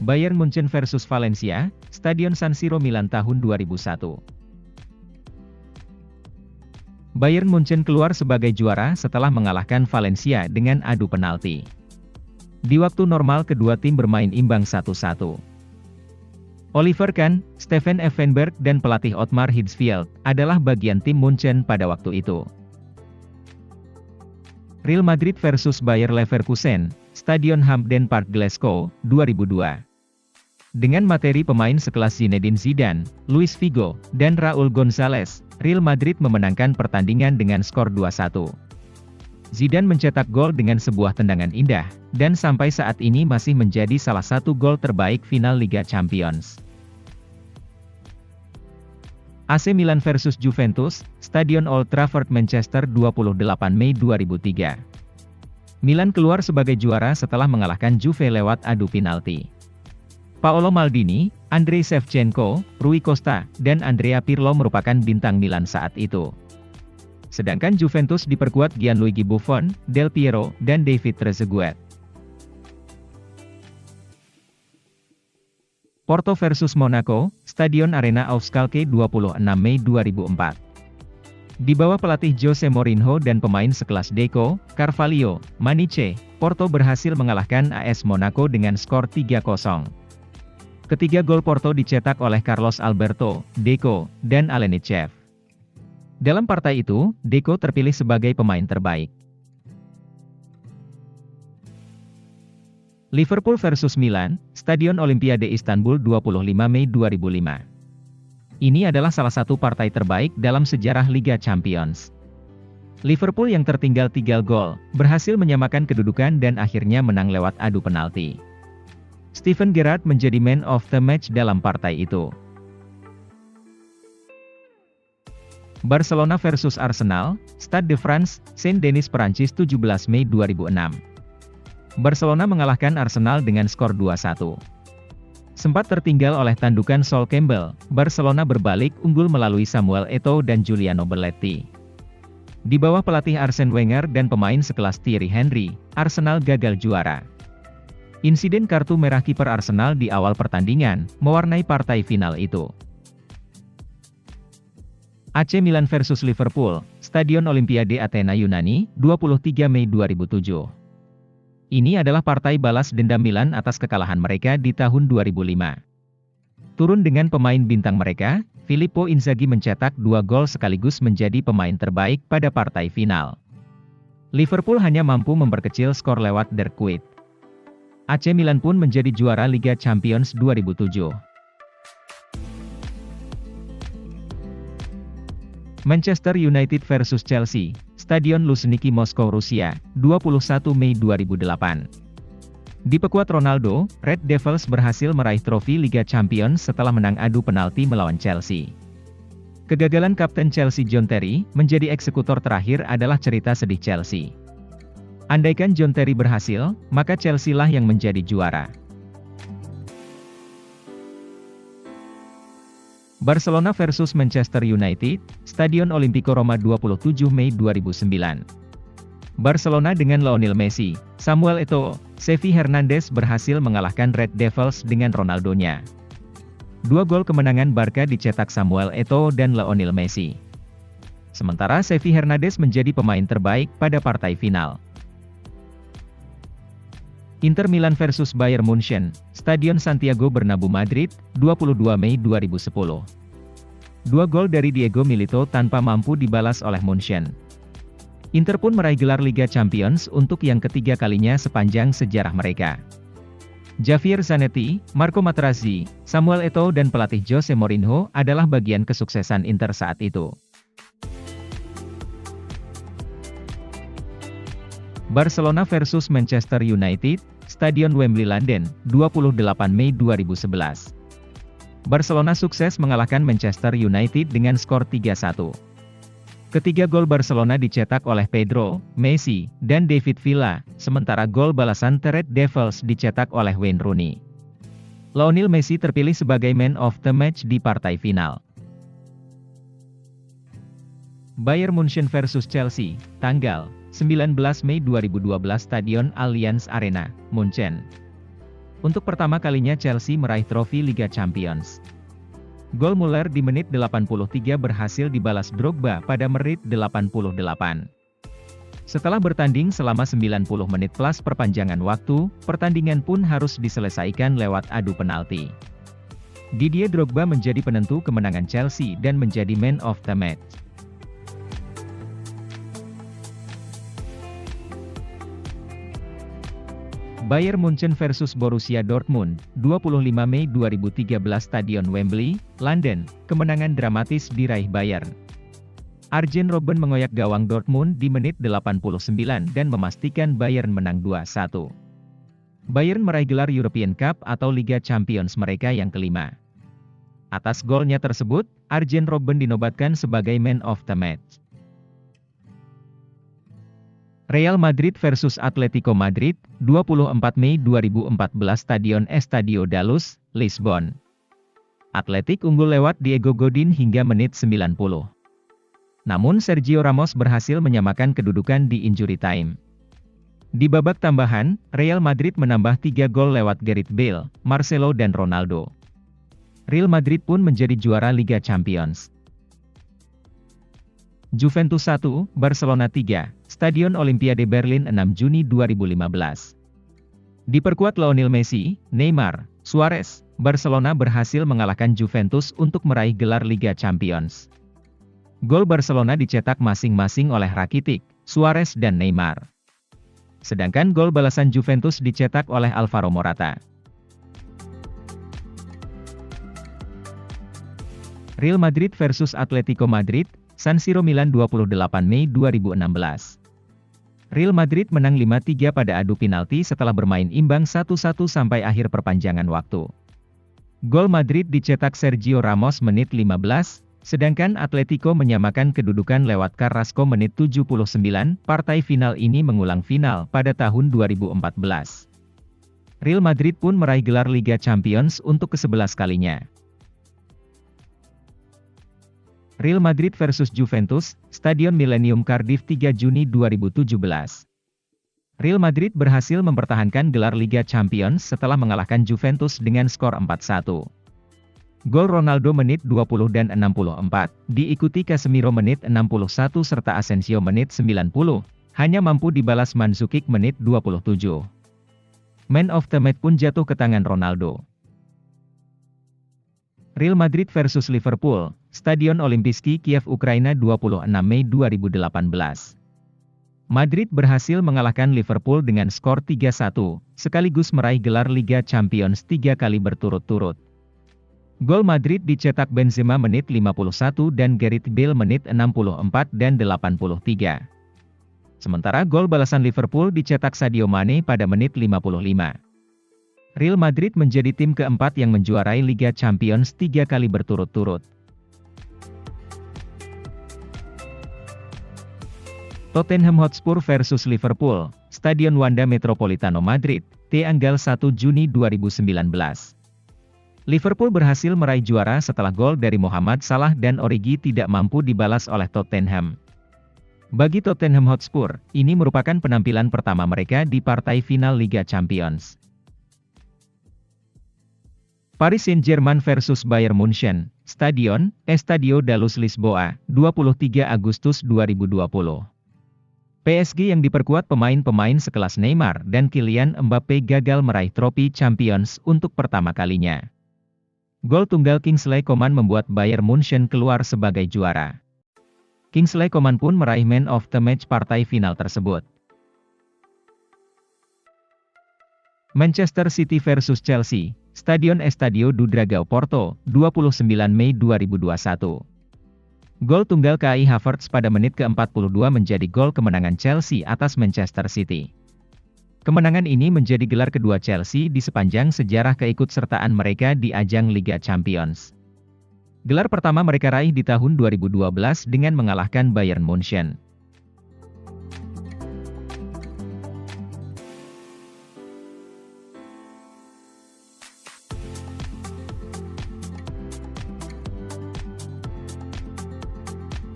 Bayern Munchen versus Valencia, Stadion San Siro Milan tahun 2001. Bayern Munchen keluar sebagai juara setelah mengalahkan Valencia dengan adu penalti. Di waktu normal kedua tim bermain imbang 1-1. Oliver Kahn, Steffen Effenberg dan pelatih Ottmar Hitzfeld adalah bagian tim Munchen pada waktu itu. Real Madrid versus Bayer Leverkusen, Stadion Hampden Park Glasgow, 2002. Dengan materi pemain sekelas Zinedine Zidane, Luis Figo, dan Raúl González, Real Madrid memenangkan pertandingan dengan skor 2-1. Zidane mencetak gol dengan sebuah tendangan indah, dan sampai saat ini masih menjadi salah satu gol terbaik final Liga Champions. AC Milan versus Juventus, Stadion Old Trafford Manchester 28 Mei 2003. Milan keluar sebagai juara setelah mengalahkan Juve lewat adu penalti. Paolo Maldini, Andrei Shevchenko, Rui Costa, dan Andrea Pirlo merupakan bintang Milan saat itu. Sedangkan Juventus diperkuat Gianluigi Buffon, Del Piero, dan David Trezeguet. Porto versus Monaco, Stadion Arena Euskaltel 26 Mei 2004. Di bawah pelatih Jose Mourinho dan pemain sekelas Deco, Carvalho, Maniche, Porto berhasil mengalahkan AS Monaco dengan skor 3-0. Ketiga gol Porto dicetak oleh Carlos Alberto, Deco, dan Alenichev. Dalam partai itu, Deco terpilih sebagai pemain terbaik. Liverpool versus Milan, Stadion Olimpiade Istanbul 25 Mei 2005. Ini adalah salah satu partai terbaik dalam sejarah Liga Champions. Liverpool yang tertinggal 3 gol, berhasil menyamakan kedudukan dan akhirnya menang lewat adu penalti. Steven Gerrard menjadi man of the match dalam partai itu. Barcelona versus Arsenal, Stade de France, Saint-Denis Perancis 17 Mei 2006. Barcelona mengalahkan Arsenal dengan skor 2-1. Sempat tertinggal oleh tandukan Sol Campbell, Barcelona berbalik unggul melalui Samuel Eto'o dan Giuliano Belletti. Di bawah pelatih Arsene Wenger dan pemain sekelas Thierry Henry, Arsenal gagal juara. Insiden kartu merah kiper Arsenal di awal pertandingan, mewarnai partai final itu. AC Milan versus Liverpool, Stadion Olimpiade Athena Yunani, 23 Mei 2007. Ini adalah partai balas dendam Milan atas kekalahan mereka di tahun 2005. Turun dengan pemain bintang mereka, Filippo Inzaghi mencetak 2 gol sekaligus menjadi pemain terbaik pada partai final. Liverpool hanya mampu memperkecil skor lewat Der Kuit. AC Milan pun menjadi juara Liga Champions 2007. Manchester United versus Chelsea, Stadion Luzhniki Moskow Rusia, 21 Mei 2008. Diperkuat Ronaldo, Red Devils berhasil meraih trofi Liga Champions setelah menang adu penalti melawan Chelsea. Kegagalan Kapten Chelsea John Terry menjadi eksekutor terakhir adalah cerita sedih Chelsea. Andaikan John Terry berhasil, maka Chelsea lah yang menjadi juara. Barcelona versus Manchester United, Stadion Olimpico Roma 27 Mei 2009. Barcelona dengan Lionel Messi, Samuel Eto'o, Xavi Hernandez berhasil mengalahkan Red Devils dengan Ronaldonya. 2 gol kemenangan Barca dicetak Samuel Eto'o dan Lionel Messi. Sementara Xavi Hernandez menjadi pemain terbaik pada partai final. Inter Milan versus Bayern Munchen, Stadion Santiago Bernabeu Madrid, 22 Mei 2010. 2 gol dari Diego Milito tanpa mampu dibalas oleh Munchen. Inter pun meraih gelar Liga Champions untuk yang ketiga kalinya sepanjang sejarah mereka. Javier Zanetti, Marco Materazzi, Samuel Eto'o dan pelatih Jose Mourinho adalah bagian kesuksesan Inter saat itu. Barcelona versus Manchester United, Stadion Wembley London, 28 Mei 2011. Barcelona sukses mengalahkan Manchester United dengan skor 3-1. Ketiga gol Barcelona dicetak oleh Pedro, Messi, dan David Villa, sementara gol balasan Red Devils dicetak oleh Wayne Rooney. Lionel Messi terpilih sebagai man of the match di partai final. Bayern Munchen versus Chelsea, tanggal 19 Mei 2012 Stadion Allianz Arena, Munchen. Untuk pertama kalinya Chelsea meraih trofi Liga Champions. Gol Muller di menit 83 berhasil dibalas Drogba pada menit 88. Setelah bertanding selama 90 menit plus perpanjangan waktu, pertandingan pun harus diselesaikan lewat adu penalti. Didier Drogba menjadi penentu kemenangan Chelsea dan menjadi man of the match. Bayern Munchen versus Borussia Dortmund, 25 Mei 2013 Stadion Wembley, London, kemenangan dramatis diraih Bayern. Arjen Robben mengoyak gawang Dortmund di menit 89 dan memastikan Bayern menang 2-1. Bayern meraih gelar European Cup atau Liga Champions mereka yang kelima. Atas golnya tersebut, Arjen Robben dinobatkan sebagai man of the match. Real Madrid versus Atletico Madrid, 24 Mei 2014 Stadion Estadio da Luz, Lisbon. Atletik unggul lewat Diego Godin hingga menit 90. Namun Sergio Ramos berhasil menyamakan kedudukan di injury time. Di babak tambahan, Real Madrid menambah 3 gol lewat Gareth Bale, Marcelo dan Ronaldo. Real Madrid pun menjadi juara Liga Champions. Juventus 1, Barcelona 3, Stadion Olimpiade Berlin 6 Juni 2015. Diperkuat Lionel Messi, Neymar, Suarez, Barcelona berhasil mengalahkan Juventus untuk meraih gelar Liga Champions. Gol Barcelona dicetak masing-masing oleh Rakitic, Suarez dan Neymar. Sedangkan gol balasan Juventus dicetak oleh Alvaro Morata. Real Madrid versus Atletico Madrid, San Siro Milan 28 Mei 2016. Real Madrid menang 5-3 pada adu penalti setelah bermain imbang 1-1 sampai akhir perpanjangan waktu. Gol Madrid dicetak Sergio Ramos menit 15, sedangkan Atletico menyamakan kedudukan lewat Carrasco menit 79. Partai final ini mengulang final pada tahun 2014. Real Madrid pun meraih gelar Liga Champions untuk ke-11 kalinya. Real Madrid versus Juventus, Stadion Millennium Cardiff 3 Juni 2017. Real Madrid berhasil mempertahankan gelar Liga Champions setelah mengalahkan Juventus dengan skor 4-1. Gol Ronaldo menit 20 dan 64, diikuti Casemiro menit 61 serta Asensio menit 90, hanya mampu dibalas Mandzukic menit 27. Man of the match pun jatuh ke tangan Ronaldo. Real Madrid versus Liverpool, Stadion Olimpijski Kiev Ukraina 26 Mei 2018. Madrid berhasil mengalahkan Liverpool dengan skor 3-1, sekaligus meraih gelar Liga Champions 3 kali berturut-turut. Gol Madrid dicetak Benzema menit 51 dan Gareth Bale menit 64 dan 83. Sementara gol balasan Liverpool dicetak Sadio Mane pada menit 55. Real Madrid menjadi tim keempat yang menjuarai Liga Champions 3 kali berturut-turut. Tottenham Hotspur versus Liverpool, Stadion Wanda Metropolitano Madrid, tanggal 1 Juni 2019. Liverpool berhasil meraih juara setelah gol dari Mohamed Salah dan Origi tidak mampu dibalas oleh Tottenham. Bagi Tottenham Hotspur, ini merupakan penampilan pertama mereka di partai final Liga Champions. Paris Saint-Germain versus Bayern Munchen, Stadion Estadio da Luz Lisboa, 23 Agustus 2020. PSG yang diperkuat pemain-pemain sekelas Neymar dan Kylian Mbappe gagal meraih trofi Champions untuk pertama kalinya. Gol tunggal Kingsley Coman membuat Bayern Munchen keluar sebagai juara. Kingsley Coman pun meraih man of the match partai final tersebut. Manchester City versus Chelsea, Stadion Estadio do Dragão Porto, 29 Mei 2021. Gol tunggal Kai Havertz pada menit ke-42 menjadi gol kemenangan Chelsea atas Manchester City. Kemenangan ini menjadi gelar kedua Chelsea di sepanjang sejarah keikutsertaan mereka di ajang Liga Champions. Gelar pertama mereka raih di tahun 2012 dengan mengalahkan Bayern Munchen.